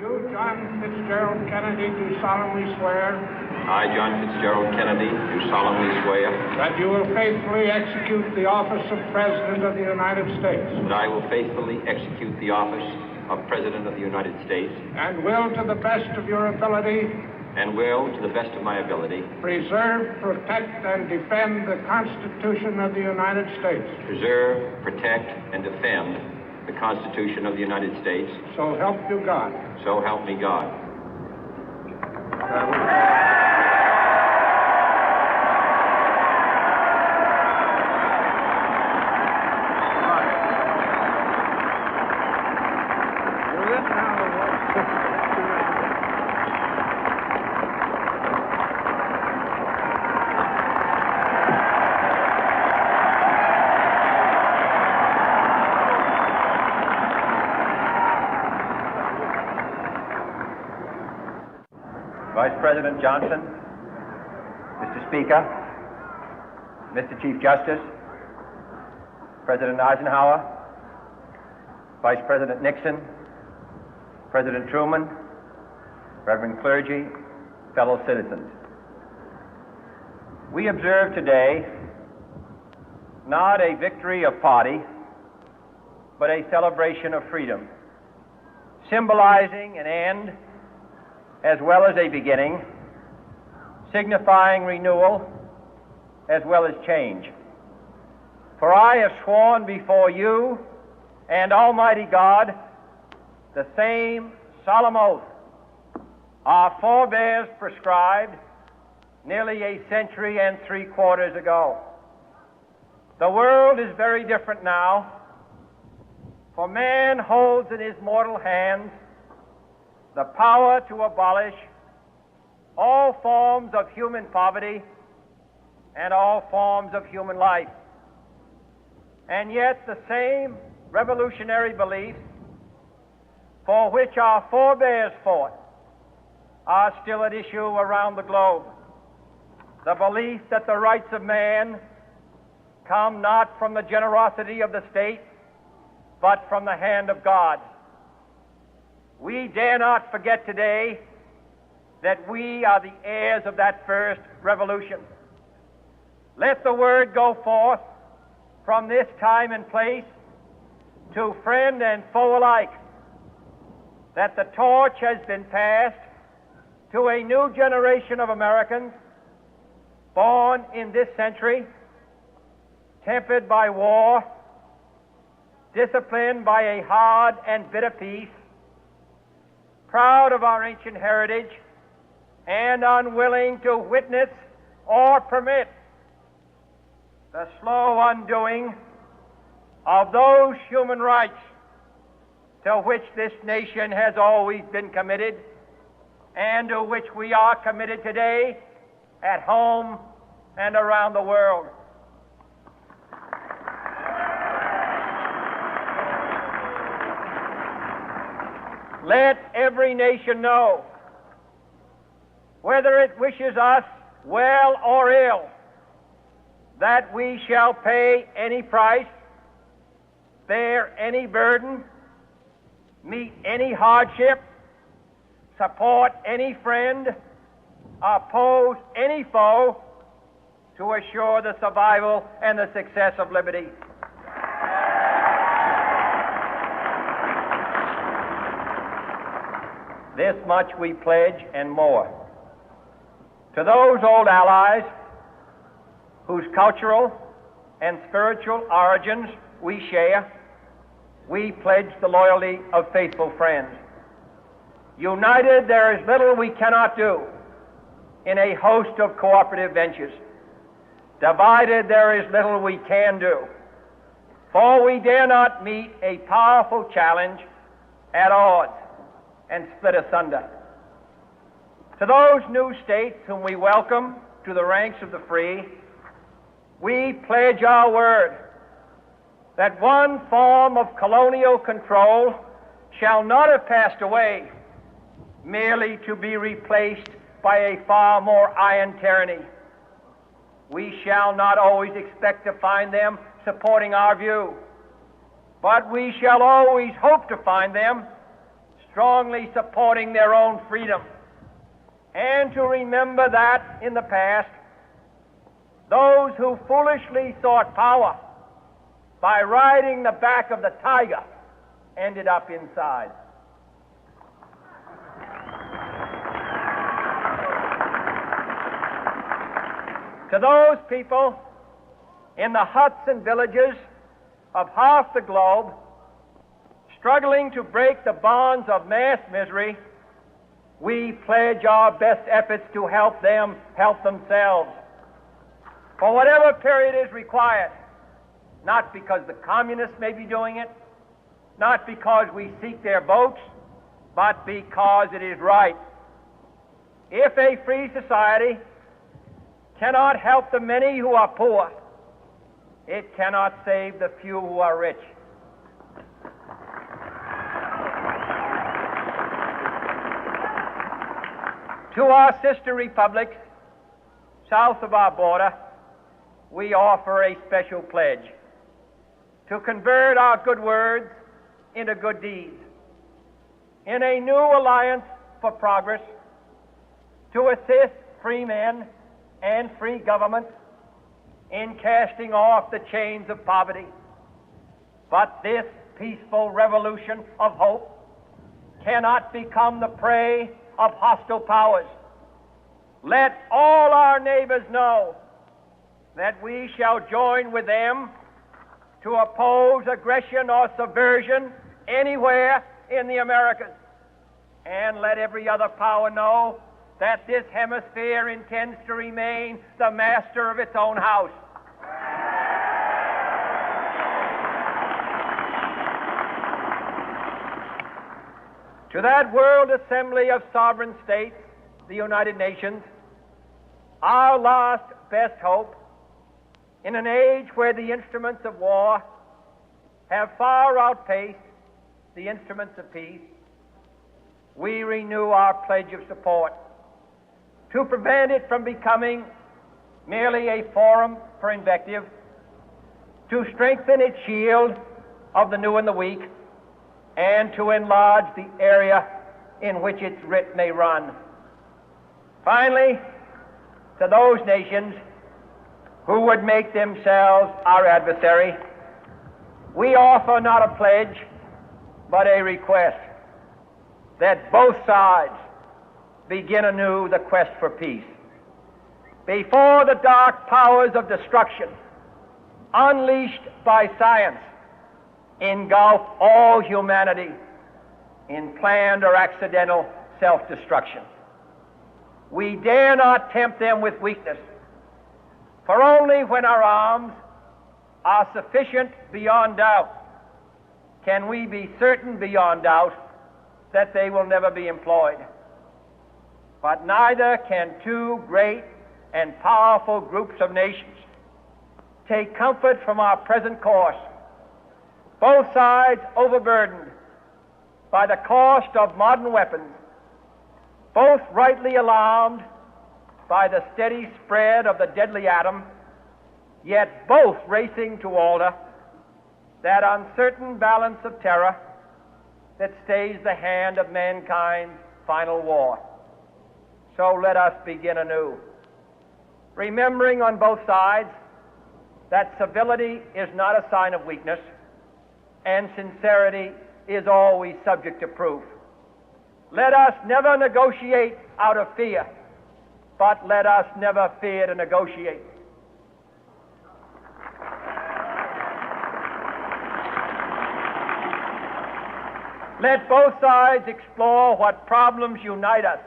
You, John Fitzgerald Kennedy, do solemnly swear. I, John Fitzgerald Kennedy, do solemnly swear. That you will faithfully execute the office of President of the United States. That I will faithfully execute the office of President of the United States. And will, to the best of your ability. And will, to the best of my ability. Preserve, protect, and defend the Constitution of the United States. Preserve, protect, and defend the Constitution of the United States. So help you God. So help me God. Vice President Johnson, Mr. Speaker, Mr. Chief Justice, President Eisenhower, Vice President Nixon, President Truman, Reverend clergy, fellow citizens. We observe today not a victory of party, but a celebration of freedom, symbolizing an end as well as a beginning, signifying renewal as well as change. For I have sworn before you and Almighty God the same solemn oath our forebears prescribed nearly a century and 3/4 ago. The world is very different now, for man holds in his mortal hands the power to abolish all forms of human poverty and all forms of human life. And yet the same revolutionary beliefs for which our forebears fought are still at issue around the globe. The belief that the rights of man come not from the generosity of the state, but from the hand of God. We dare not forget today that we are the heirs of that first revolution. Let the word go forth from this time and place to friend and foe alike that the torch has been passed to a new generation of Americans born in this century, tempered by war, disciplined by a hard and bitter peace, proud of our ancient heritage, and unwilling to witness or permit the slow undoing of those human rights to which this nation has always been committed and to which we are committed today at home and around the world. Let every nation know, whether it wishes us well or ill, that we shall pay any price, bear any burden, meet any hardship, support any friend, oppose any foe to assure the survival and the success of liberty. This much we pledge and more. To those old allies whose cultural and spiritual origins we share, we pledge the loyalty of faithful friends. United, there is little we cannot do in a host of cooperative ventures. Divided, there is little we can do, for we dare not meet a powerful challenge at odds and split asunder. To those new states whom we welcome to the ranks of the free, we pledge our word that one form of colonial control shall not have passed away merely to be replaced by a far more iron tyranny. We shall not always expect to find them supporting our view, but we shall always hope to find them strongly supporting their own freedom, and to remember that in the past, those who foolishly sought power by riding the back of the tiger ended up inside. To those people in the huts and villages of half the globe struggling to break the bonds of mass misery, we pledge our best efforts to help them help themselves for whatever period is required, not because the communists may be doing it, not because we seek their votes, but because it is right. If a free society cannot help the many who are poor, it cannot save the few who are rich. To our sister republics south of our border, we offer a special pledge to convert our good words into good deeds, in a new alliance for progress, to assist free men and free governments in casting off the chains of poverty. But this peaceful revolution of hope cannot become the prey of hostile powers. Let all our neighbors know that we shall join with them to oppose aggression or subversion anywhere in the Americas. And let every other power know that this hemisphere intends to remain the master of its own house. To that world assembly of sovereign states, the United Nations, our last best hope, in an age where the instruments of war have far outpaced the instruments of peace, we renew our pledge of support to prevent it from becoming merely a forum for invective, to strengthen its shield of the new and the weak, and to enlarge the area in which its writ may run. Finally, to those nations who would make themselves our adversary, we offer not a pledge, but a request that both sides begin anew the quest for peace. Before the dark powers of destruction, unleashed by science, engulf all humanity in planned or accidental self-destruction, we dare not tempt them with weakness, for only when our arms are sufficient beyond doubt can we be certain beyond doubt that they will never be employed. But neither can two great and powerful groups of nations take comfort from our present course, both sides overburdened by the cost of modern weapons, both rightly alarmed by the steady spread of the deadly atom, yet both racing to alter that uncertain balance of terror that stays the hand of mankind's final war. So let us begin anew, remembering on both sides that civility is not a sign of weakness, and sincerity is always subject to proof. Let us never negotiate out of fear, but let us never fear to negotiate. Let both sides explore what problems unite us,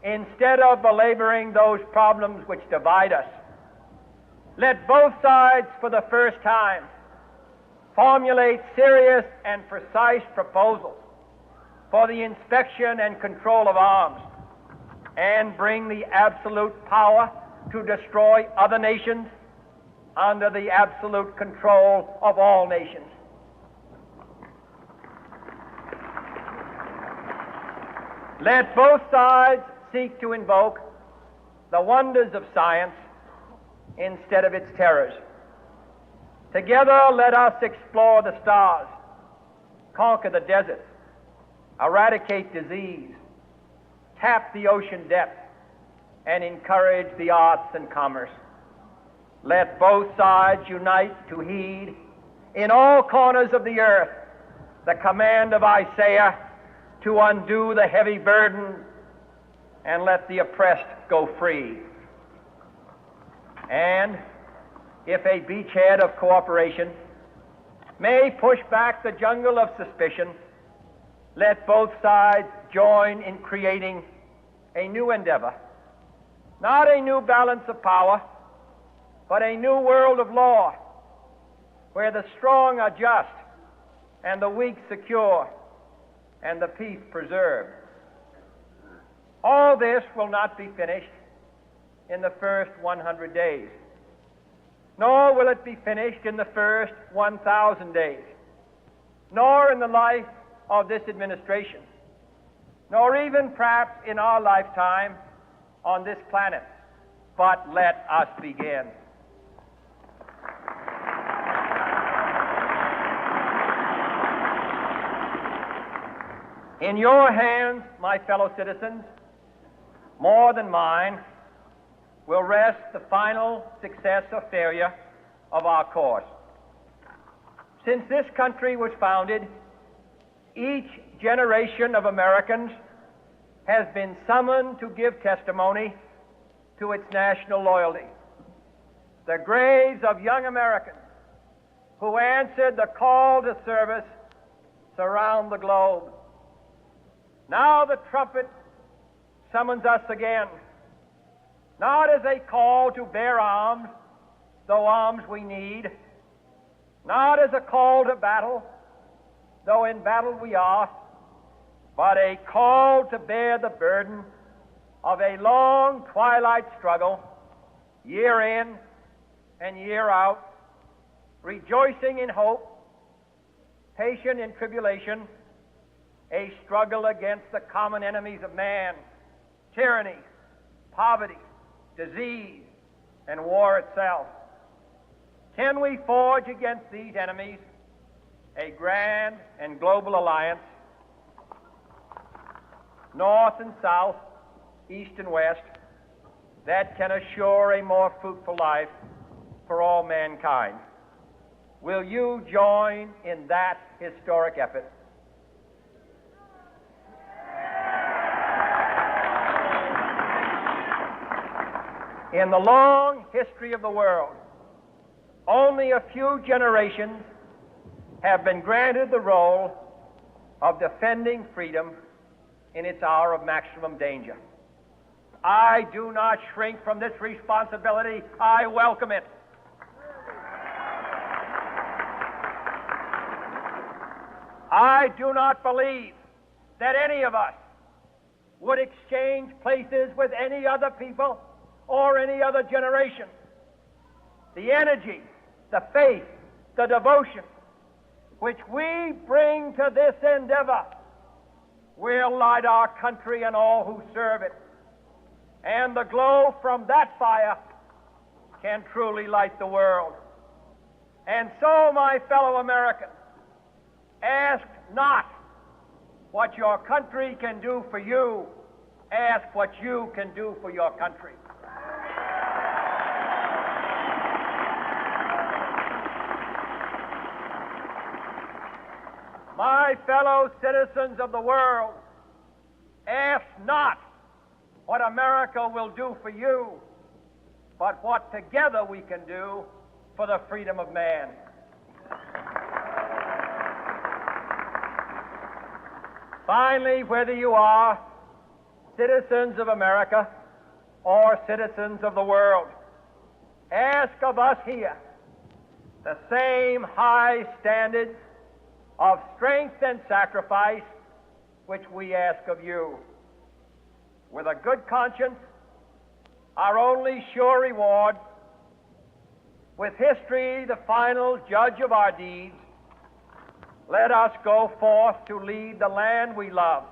instead of belaboring those problems which divide us. Let both sides, for the first time, formulate serious and precise proposals for the inspection and control of arms, and bring the absolute power to destroy other nations under the absolute control of all nations. Let both sides seek to invoke the wonders of science instead of its terrors. Together, let us explore the stars, conquer the deserts, eradicate disease, tap the ocean depths, and encourage the arts and commerce. Let both sides unite to heed in all corners of the earth the command of Isaiah to undo the heavy burden and let the oppressed go free. And if a beachhead of cooperation may push back the jungle of suspicion, let both sides join in creating a new endeavor, not a new balance of power, but a new world of law, where the strong are just and the weak secure and the peace preserved. All this will not be finished in the first 100 days, nor will it be finished in the first 1,000 days, nor in the life of this administration, nor even perhaps in our lifetime on this planet. But let us begin. In your hands, my fellow citizens, more than mine, will rest the final success or failure of our course. Since this country was founded, each generation of Americans has been summoned to give testimony to its national loyalty. The graves of young Americans who answered the call to service surround the globe. Now the trumpet summons us again, not as a call to bear arms, though arms we need, not as a call to battle, though in battle we are, but a call to bear the burden of a long twilight struggle, year in and year out, rejoicing in hope, patient in tribulation, a struggle against the common enemies of man, tyranny, poverty, disease, and war itself. Can we forge against these enemies a grand and global alliance, north and south, east and west, that can assure a more fruitful life for all mankind? Will you join in that historic effort? In the long history of the world, only a few generations have been granted the role of defending freedom in its hour of maximum danger. I do not shrink from this responsibility. I welcome it. I do not believe that any of us would exchange places with any other people or any other generation. The energy, the faith, the devotion which we bring to this endeavor will light our country and all who serve it. And the glow from that fire can truly light the world. And so, my fellow Americans, ask not what your country can do for you, ask what you can do for your country. My fellow citizens of the world, ask not what America will do for you, but what together we can do for the freedom of man. Finally, whether you are citizens of America or citizens of the world, ask of us here the same high standards of strength and sacrifice which we ask of you. With a good conscience, our only sure reward, with history the final judge of our deeds, let us go forth to lead the land we love